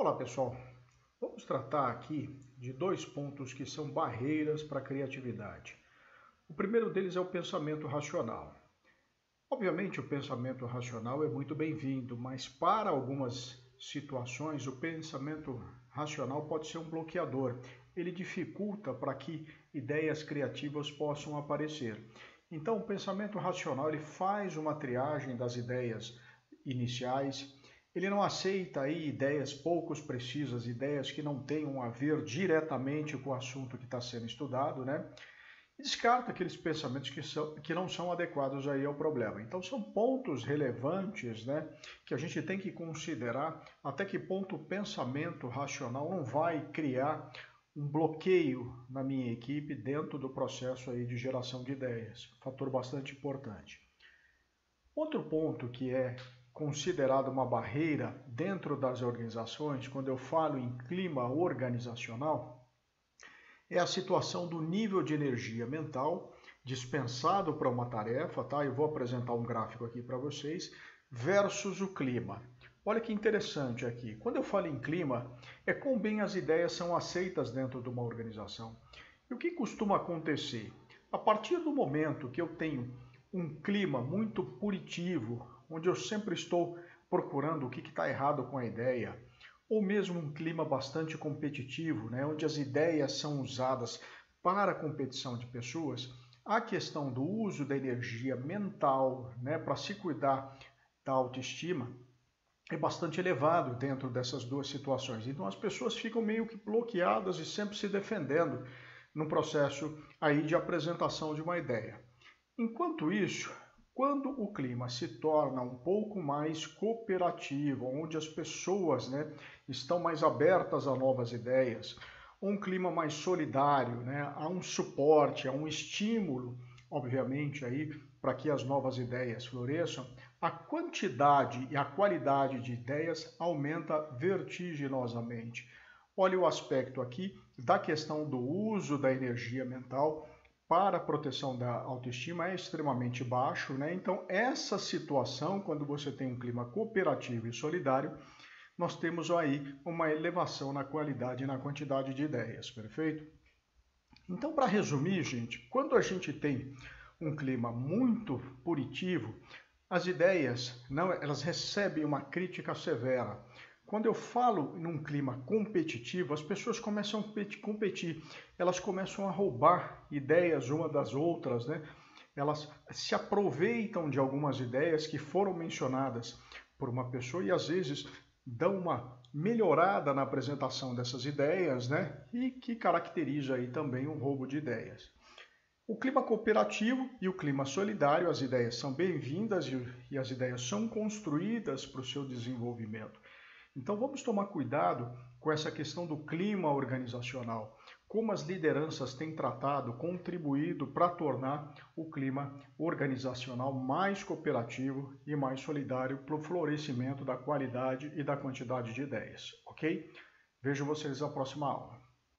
Olá pessoal, vamos tratar aqui de dois pontos que são barreiras para a criatividade. O primeiro deles é o pensamento racional. Obviamente o pensamento racional é muito bem-vindo, mas para algumas situações o pensamento racional pode ser um bloqueador. Ele dificulta para que ideias criativas possam aparecer. Então o pensamento racional ele faz uma triagem das ideias iniciais. Ele não aceita aí ideias pouco precisas, ideias que não tenham a ver diretamente com o assunto que está sendo estudado, né? E descarta aqueles pensamentos que não são adequados aí ao problema. Então são pontos relevantes, né, que a gente tem que considerar até que ponto o pensamento racional não vai criar um bloqueio na minha equipe dentro do processo aí de geração de ideias. Fator bastante importante. Outro ponto que é considerado uma barreira dentro das organizações, quando eu falo em clima organizacional, é a situação do nível de energia mental dispensado para uma tarefa, tá? Eu vou apresentar um gráfico aqui para vocês, versus o clima. Olha que interessante aqui. Quando eu falo em clima, é quão bem as ideias são aceitas dentro de uma organização. E o que costuma acontecer? A partir do momento que eu tenho um clima muito punitivo, onde eu sempre estou procurando o que está errado com a ideia, ou mesmo um clima bastante competitivo, né, onde as ideias são usadas para a competição de pessoas, a questão do uso da energia mental, né, para se cuidar da autoestima é bastante elevado dentro dessas duas situações. Então as pessoas ficam meio que bloqueadas e sempre se defendendo no processo aí de apresentação de uma ideia. Enquanto isso, quando o clima se torna um pouco mais cooperativo, onde as pessoas, né, estão mais abertas a novas ideias, um clima mais solidário, né, há um suporte, há um estímulo, obviamente, aí, para que as novas ideias floresçam, a quantidade e a qualidade de ideias aumenta vertiginosamente. Olha o aspecto aqui da questão do uso da energia mental para a proteção da autoestima é extremamente baixo, né? Então, essa situação, quando você tem um clima cooperativo e solidário, nós temos aí uma elevação na qualidade e na quantidade de ideias, perfeito? Então, para resumir, gente, quando a gente tem um clima muito punitivo, as ideias elas recebem uma crítica severa. Quando eu falo num clima competitivo, as pessoas começam a competir, elas começam a roubar ideias uma das outras, né? Elas se aproveitam de algumas ideias que foram mencionadas por uma pessoa e às vezes dão uma melhorada na apresentação dessas ideias, né? E que caracteriza aí também um roubo de ideias. O clima cooperativo e o clima solidário, as ideias são bem-vindas e as ideias são construídas para o seu desenvolvimento. Então vamos tomar cuidado com essa questão do clima organizacional, como as lideranças têm tratado, contribuído para tornar o clima organizacional mais cooperativo e mais solidário para o florescimento da qualidade e da quantidade de ideias, ok? Vejo vocês na próxima aula.